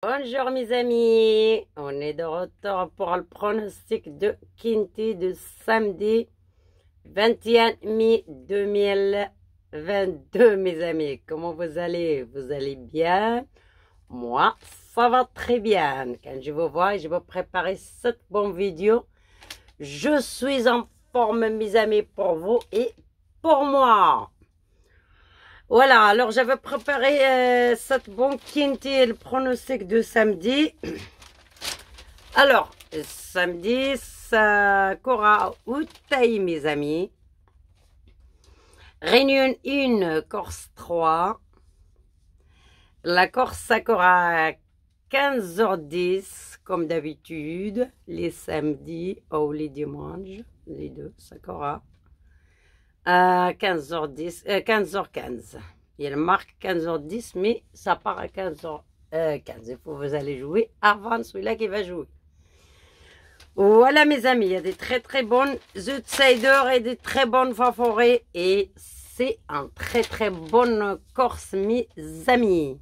Bonjour mes amis, on est de retour pour le pronostic de Kinty de samedi 21 mai 2022 mes amis. Comment vous allez? Vous allez bien? Moi, ça va très bien. Quand je vous vois, je vais préparer cette bonne vidéo. Je suis en forme mes amis pour vous et pour moi. Voilà, alors j'avais préparé cette bonne Kinty, le pronostic de samedi. Alors, samedi, ça court à Outaï, mes amis. Réunion 1, Corse 3. La Corse, ça court à 15h10, comme d'habitude, les samedis ou les dimanches, les deux, ça court à 15h10, 15h15. Il marque 15h10, mais ça part à 15h15. Il faut que vous allez jouer avant celui-là qui va jouer. Voilà mes amis, il y a des très bonnes outsiders et des très bonnes favoris. Et c'est un très bonne course mes amis.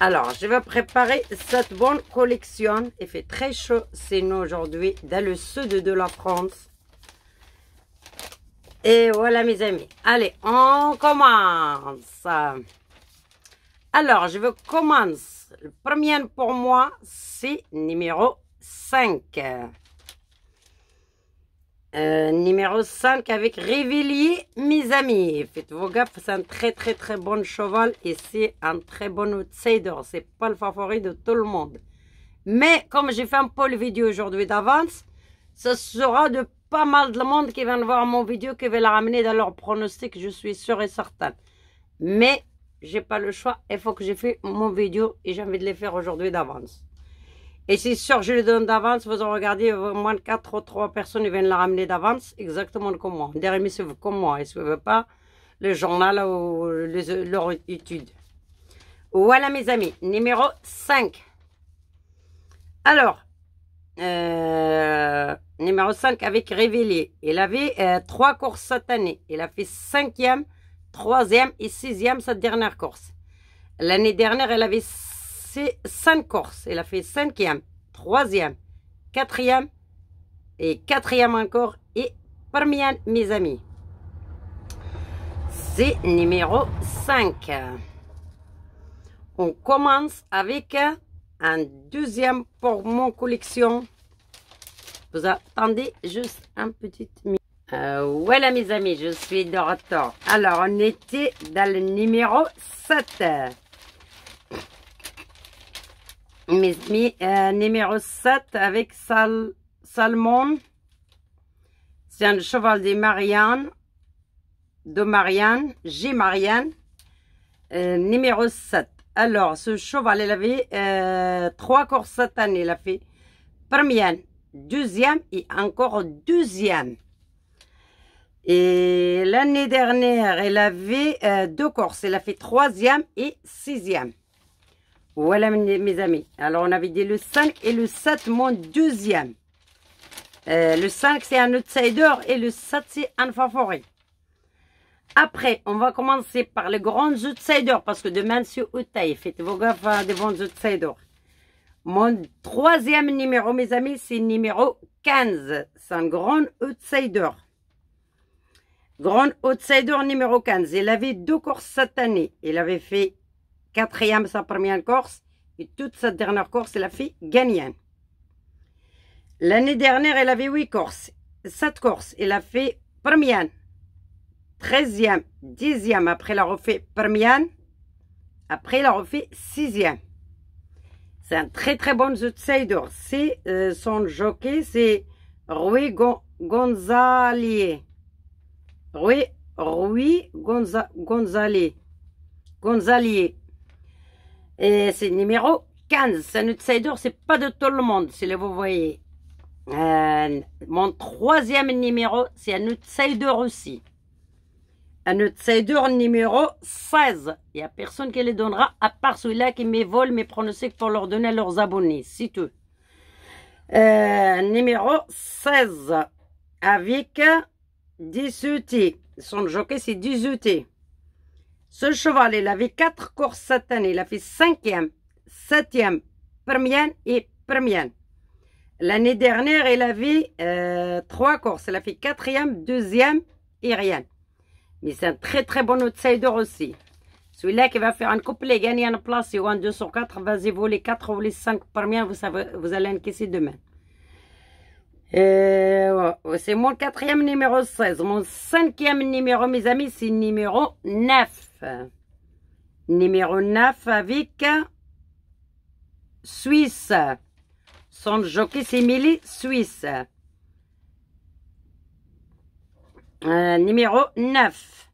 Alors, je vais préparer cette bonne collection. Il fait très chaud, c'est nous aujourd'hui, dans le sud de la France. Et voilà mes amis. Allez, on commence. Alors, je vais commencer. Le premier pour moi, c'est numéro 5. Numéro 5 avec Réveillé, mes amis. Faites-vous gaffe, c'est un très bon cheval. Et c'est un très bon outsider. C'est pas le favori de tout le monde. Mais comme j'ai fait un peu de vidéo aujourd'hui d'avance, ce sera de pas mal de monde qui vient voir mon vidéo, qui va la ramener dans leur pronostic, je suis sûre et certaine. Mais j'ai pas le choix, il faut que j'ai fait mon vidéo et j'ai envie de les faire aujourd'hui d'avance. Et c'est sûr, je les donne d'avance, vous en regardez, au moins 4 ou 3 personnes qui viennent la ramener d'avance, exactement comme moi. Derrière, c'est comme moi, et si vous ne voulez pas, le journal ou leur étude. Voilà mes amis, numéro 5. Alors, numéro 5 avec Réveillé. Il avait 3 courses cette année. Il a fait 5e, 3e et 6e cette dernière course. L'année dernière, elle avait 5 courses. Il a fait 5e, 3e, 4e et 4e encore et 1er, mes amis. C'est numéro 5. On commence avec un deuxième pour mon collection. Vous attendez juste un petit minute. Voilà mes amis, je suis de retour. Alors, on était dans le numéro 7. Mes amis, numéro 7 avec Salmon. C'est un cheval de Marianne. G. Marianne. Numéro 7. Alors, ce cheval, il avait 3 courses cette année. Il a fait 1er, 2e et encore 2e. Et l'année dernière, il avait 2 courses. Il a fait 3e et 6e. Voilà mes amis. Alors, on avait dit le 5 et le 7, mon 2e. Le 5, c'est un outsider et le 7, c'est un favori. Après, on va commencer par les grands outsiders parce que demain, c'est Outaï. Faites-vous gaffe des bons outsiders. Mon 3e numéro, mes amis, c'est numéro 15. C'est un grand outsider. Grand outsider numéro 15. Il avait 2 courses cette année. Il avait fait 4e sa première course et toute sa dernière course, il a fait gagnant. L'année dernière, il avait 8 courses. 7 courses, il a fait 1er. 13e, 10e, après il a refait 1er, après il a refait 6e. C'est un très bon outsider. C'est son jockey, c'est Rui Gonzalez. Rui Gonzalez. Et c'est numéro 15. C'est un outsider, c'est pas de tout le monde, si vous voyez. Mon 3e numéro, c'est un outsider aussi. Un outsider numéro 16. Il n'y a personne qui les donnera à part celui-là qui me vole mes pronostics pour leur donner à leurs abonnés. C'est tout. Numéro 16. Avec 18. Son jockey, c'est 18. Ce cheval, il avait 4 courses cette année. Il a fait 5e, septième, première et première. L'année dernière, elle avait 3 courses. Elle a fait quatrième, deuxième et rien. Mais c'est un très très bon outsider aussi. Celui-là qui va faire un couplet, gagner une place ou un 2 sur 4, vas-y, vous les 4 ou les 5 premières, vous allez encaisser demain. C'est mon quatrième numéro 16. Mon cinquième numéro, mes amis, c'est numéro 9. Numéro 9 avec Suisse. Son jockey, c'est Millie Suisse. Numéro 9.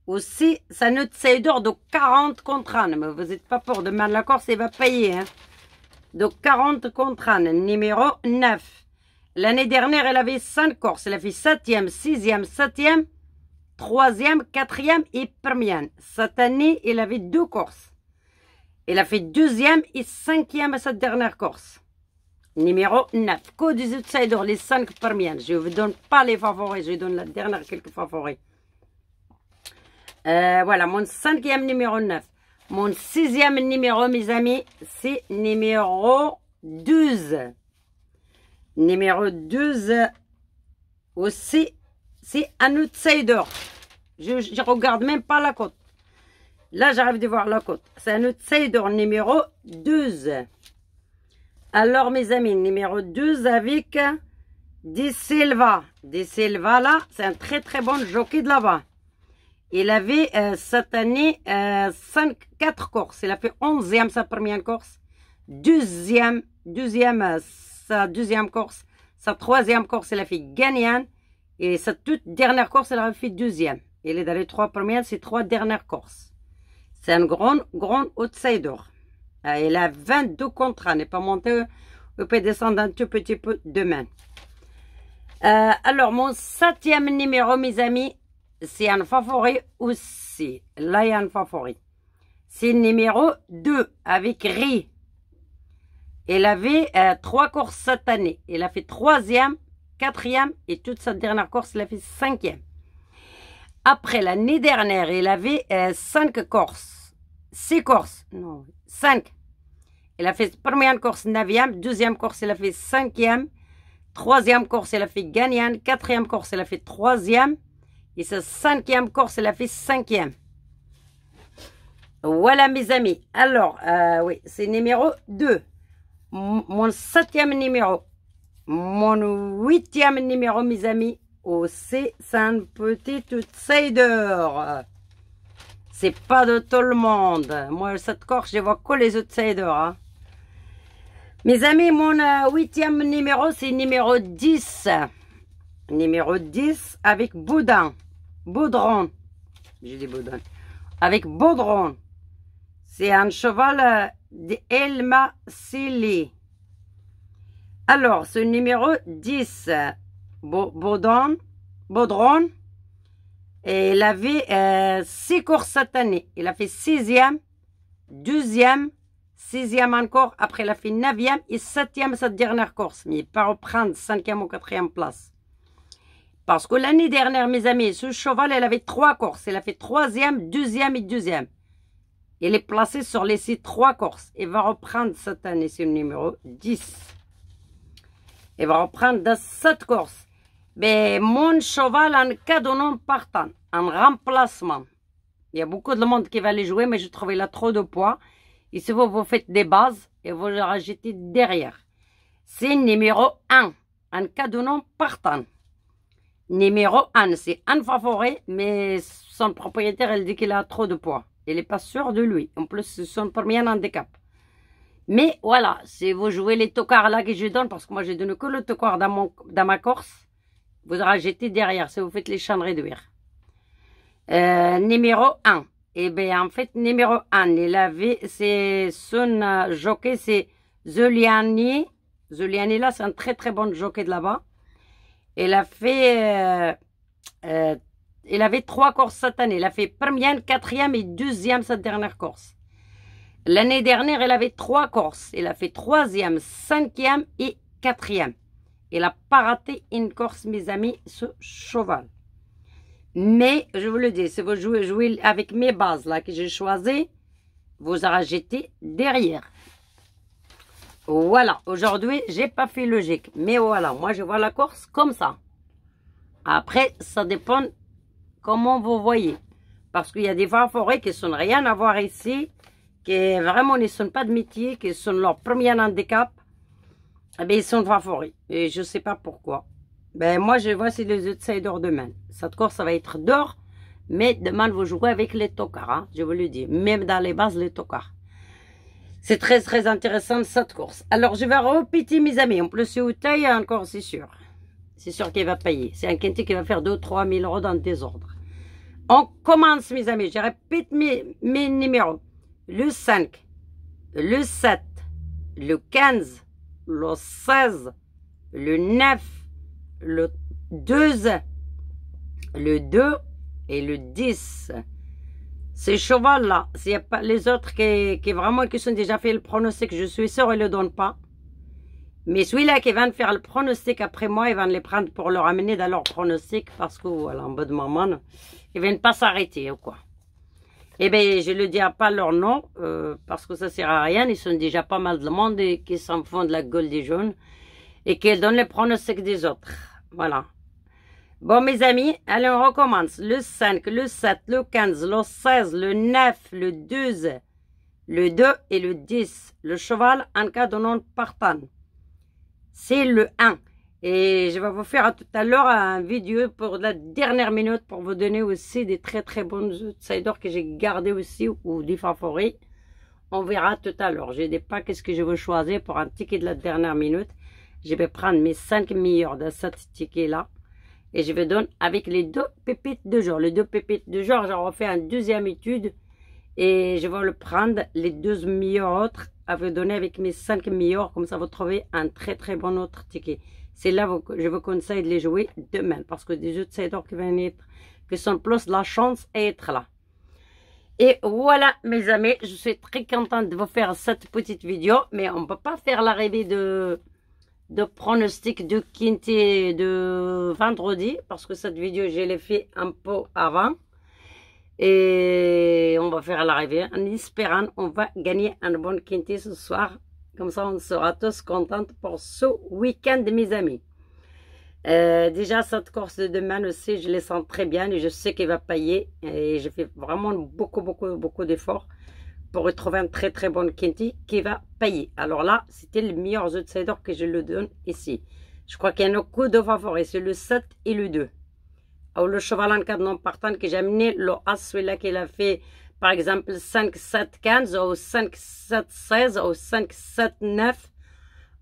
Aussi, ça nous c'est d'or de 40 contre 1. Mais vous n'êtes pas pour demain la course, il va payer. Hein. De 40 contre 1. Numéro 9. L'année dernière, elle avait 5 courses. Elle a fait 7e, 6e, 7e, 3e, 4e et 1e. Cette année, elle avait 2 courses. Elle a fait 2e et 5e à cette dernière course. Numéro 9. Que des outsiders, les 5 premières. Je ne vous donne pas les favoris, je vous donne la dernière quelques favoris. Voilà, mon 5e numéro 9. Mon 6e numéro, mes amis, c'est numéro 12. Numéro 12 aussi, c'est un outsider. Je ne regarde même pas la cote. Là, j'arrive de voir la cote. C'est un outsider numéro 12. Alors, mes amis, numéro 12 avec De Silva. De Silva, là, c'est un très très bon jockey de là-bas. Il avait cette année 4 courses. Il a fait 11e sa première course, 12e sa deuxième course, sa troisième course, il a fait gagnant. Et sa toute dernière course, elle a fait 2e. Il est dans les 3 premières, c'est 3 dernières courses. C'est un grand outsider. Il a 22 contrats, n'est pas monté, il peut descendre un tout petit peu demain. Alors, mon 7e numéro, mes amis, c'est un favori aussi. Là, il y a un favori. C'est le numéro 2 avec Ri. Il avait 3 courses cette année. Il a fait 3e, 4e et toute sa dernière course, il a fait 5e. Après, l'année dernière, il avait 5 courses. 6 courses. Non, 5. Il a fait première course 9e, deuxième course, il a fait 5e. Troisième course, il a fait gagnant. Quatrième course, il a fait 3e. Et sa 5e course, il a fait 5e. Voilà, mes amis. Alors, oui, c'est numéro 2. Mon 7e numéro. Mon 8e numéro, mes amis. Aussi, c'est un petit outsider. C'est pas de tout le monde. Moi, cette course, je vois que les outsiders. Hein. Mes amis, mon 8e numéro, c'est numéro 10. Numéro 10 avec Boudin. Baudron. J'ai dit Boudin. Avec Baudron. C'est un cheval d'Elma Silly. Alors, ce numéro 10, Baudron. Et il avait 6 courses cette année. Il a fait 6e, 12e, 6e encore. Après, il a fait 9e et 7e cette dernière course. Mais il peut reprendre 5e ou 4e place. Parce que l'année dernière, mes amis, ce cheval, il avait 3 courses. Il a fait 3e, 2e et 2e. Il est placé sur les 3 courses. Il va reprendre cette année, c'est le numéro 10. Il va reprendre dans cette course. Mais mon cheval en cas de non partant, en remplacement. Il y a beaucoup de monde qui va les jouer, mais je trouve qu'il a trop de poids. Et si vous faites des bases, et vous le rajoutez derrière. C'est numéro 1, en cas de non partant. Numéro 1, c'est un favori, mais son propriétaire, elle dit qu'il a trop de poids. Il n'est pas sûr de lui. En plus, c'est son premier handicap. Mais voilà, si vous jouez les tocards là que je donne, parce que moi, je donne que le tocard dans ma course, vous rajoutez derrière, si vous faites les champs de réduire. Numéro 1. Eh bien, en fait, numéro 1, il avait, c'est son jockey, c'est Zuliani. Zuliani, là, c'est un très, très bon jockey de là-bas. Il a fait, il avait 3 courses cette année. Il a fait première, 4e et 2e cette dernière course. L'année dernière, il avait 3 courses. Il a fait 3e, 5e et 4e. Il n'a pas raté une course, mes amis, ce cheval. Mais, je vous le dis, si vous jouez avec mes bases là que j'ai choisies, vous rajoutez derrière. Voilà, aujourd'hui, j'ai pas fait logique. Mais voilà, moi, je vois la course comme ça. Après, ça dépend comment vous voyez. Parce qu'il y a des favoris qui sont rien à voir ici, qui vraiment ne sont pas de métier, qui sont leur premier handicap. Eh bien, ils sont favoris. Et je ne sais pas pourquoi. Ben, moi, je vois c'est les outsiders demain. Cette course, ça va être d'or. Mais demain, vous jouez avec les tocards, hein, je vous le dis. Même dans les bases, les tocards. C'est très, très intéressant, cette course. Alors, je vais répéter, mes amis. En plus, c'est au taille, encore, c'est sûr. C'est sûr qu'il va payer. C'est un quintet qui va faire 2 ou 3 000 euros dans le désordre. On commence, mes amis. Je répète mes numéros. Le 5, le 7, le 15, le 16, le 9, le 12, le 2 et le 10. Ces chevaux-là, s'il n'y a pas les autres qui sont déjà fait le pronostic, je suis sûr, ils ne le donnent pas. Mais celui-là qui vient de faire le pronostic après moi, ils vont les prendre pour le ramener dans leur pronostic parce que, voilà, en bas de maman, ils ne viennent pas s'arrêter ou quoi. Eh bien, je ne le dis pas leur nom parce que ça ne sert à rien. Ils sont déjà pas mal de monde et qui s'en font de la gueule des jaunes et qui donnent les pronostics des autres. Voilà. Bon, mes amis, allez, on recommence. Le 5, le 7, le 15, le 16, le 9, le 12, le 2 et le 10. Le cheval en cas de non partant. C'est le 1. Et je vais vous faire tout à l'heure une vidéo pour la dernière minute pour vous donner aussi des très très bons outsiders que j'ai gardés aussi ou des favoris. On verra tout à l'heure. Je ne dis pas qu'est-ce que je veux choisir pour un ticket de la dernière minute. Je vais prendre mes 5 meilleurs de ce ticket-là. Et je vais donner avec les 2 pépites de jour. Les 2 pépites de jour, j'ai refait une deuxième étude. Et je vais le prendre, les 2 meilleurs autres, à vous donner avec mes 5 meilleurs. Comme ça, vous trouvez un très très bon autre ticket. C'est là que je vous conseille de les jouer demain. Parce que des outsiders qui viennent être, qui sont plus de la chance à être là. Et voilà, mes amis, je suis très contente de vous faire cette petite vidéo. Mais on ne peut pas faire l'arrivée de pronostic de quintet de vendredi. Parce que cette vidéo, je l'ai fait un peu avant. Et on va faire l'arrivée en espérant on va gagner un bon quintet ce soir. Comme ça, on sera tous contents pour ce week-end, mes amis. Déjà, cette course de demain aussi, je les sens très bien et je sais qu'il va payer. Et je fais vraiment beaucoup d'efforts pour retrouver un très très bon quintet qui va payer. Alors là, c'était le meilleur outsider que je le donne ici. Je crois qu'il y en a que 2 favoris, c'est le 7 et le 2. Ou le cheval en cas de non partant que j'ai amené, le As, celui-là qu'il a fait, par exemple, 5, 7, 15, ou 5, 7, 16, ou 5, 7, 9,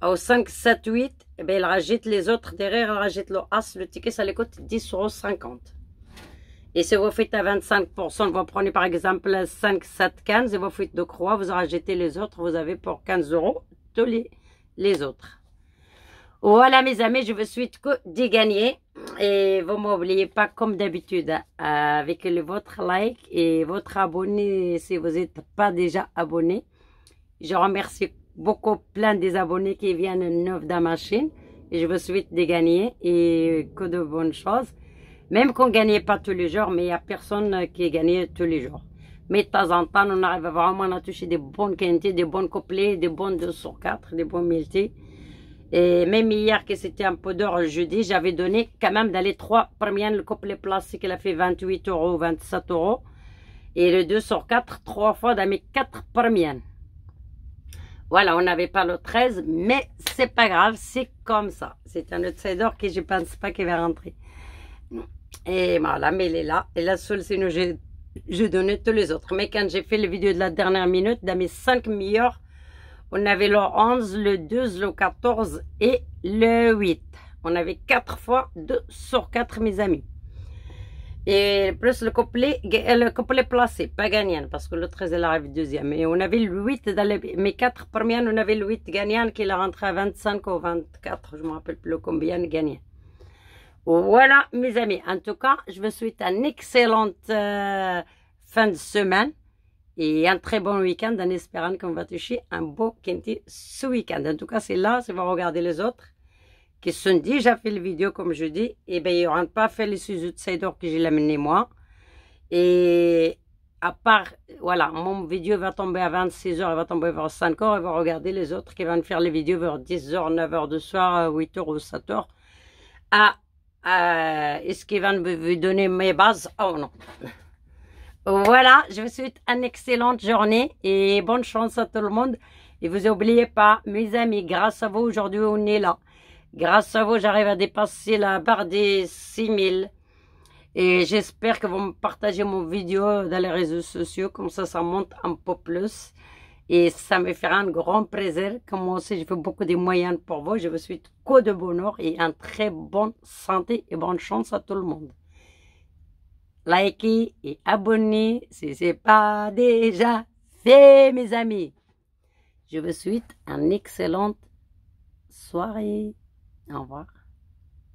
ou 5, 7, 8, et bien il rajoute les autres derrière, il rajoute le As, le ticket, ça lui coûte 10,50 €. Et si vous faites à 25%, vous prenez par exemple 5, 7, 15, et vous faites 2 croix, vous rajoutez les autres, vous avez pour 15 € tous les autres. Voilà mes amis, je vous souhaite que de gagner. Et vous m'oubliez pas comme d'habitude avec votre like et votre abonné si vous n'êtes pas déjà abonné. Je remercie beaucoup plein des abonnés qui viennent neufs dans ma chaîne. Et je vous souhaite de gagner et que de bonnes choses. Même qu'on ne gagne pas tous les jours, mais il n'y a personne qui gagne tous les jours. Mais de temps en temps, on arrive vraiment à toucher des bonnes quintés, des bons couplets, des bons 2 sur 4, des bons multis. Et même hier, que c'était un peu d'heure le jeudi, j'avais donné quand même dans les 3 premiers, le couplet plastique, il a fait 28 €, 27 €. Et le 2 sur 4, 3 fois dans mes 4 premiers. Voilà, on n'avait pas le 13, mais c'est pas grave, c'est comme ça. C'est un outsider que je pense pas qu'il va rentrer. Et voilà, mais il est là. Et la seule, sinon je donnais tous les autres. Mais quand j'ai fait la vidéo de la dernière minute, dans mes 5 meilleurs, on avait le 11, le 12, le 14 et le 8. On avait 4 fois 2 sur 4, mes amis. Et plus le couplet placé, pas gagnant, parce que le 13, il arrive deuxième. Et on avait le 8, dans mes 4 premières, on avait le 8 gagnant qui est rentré à 25 ou 24, je ne me rappelle plus combien gagnant. Voilà, mes amis. En tout cas, je vous souhaite une excellente fin de semaine. Et un très bon week-end en espérant qu'on va toucher un beau quintet ce week-end. En tout cas, c'est là, si vous regardez les autres qui sont déjà fait la vidéo, comme je dis, et bien, ils n'auront pas fait les outsiders que j'ai amené moi. Et à part, voilà, mon vidéo va tomber à 26 heures, il va tomber vers 5 heures, et va regarder les autres qui vont faire les vidéos vers 10 heures, 9 heures du soir, 8 heures ou 7 heures. Est-ce qu'ils vont vous donner mes bases? Oh non. Voilà, je vous souhaite une excellente journée et bonne chance à tout le monde. Et vous n'oubliez pas, mes amis, grâce à vous, aujourd'hui, on est là. Grâce à vous, j'arrive à dépasser la barre des 6000. Et j'espère que vous me partagez mon vidéo dans les réseaux sociaux, comme ça monte un peu plus. Et ça me fera un grand plaisir. Comme moi aussi, je fais beaucoup de moyens pour vous. Je vous souhaite que de bonheur et une très bonne santé et bonne chance à tout le monde. Likez et abonnez si ce n'est pas déjà fait, mes amis. Je vous souhaite une excellente soirée. Au revoir.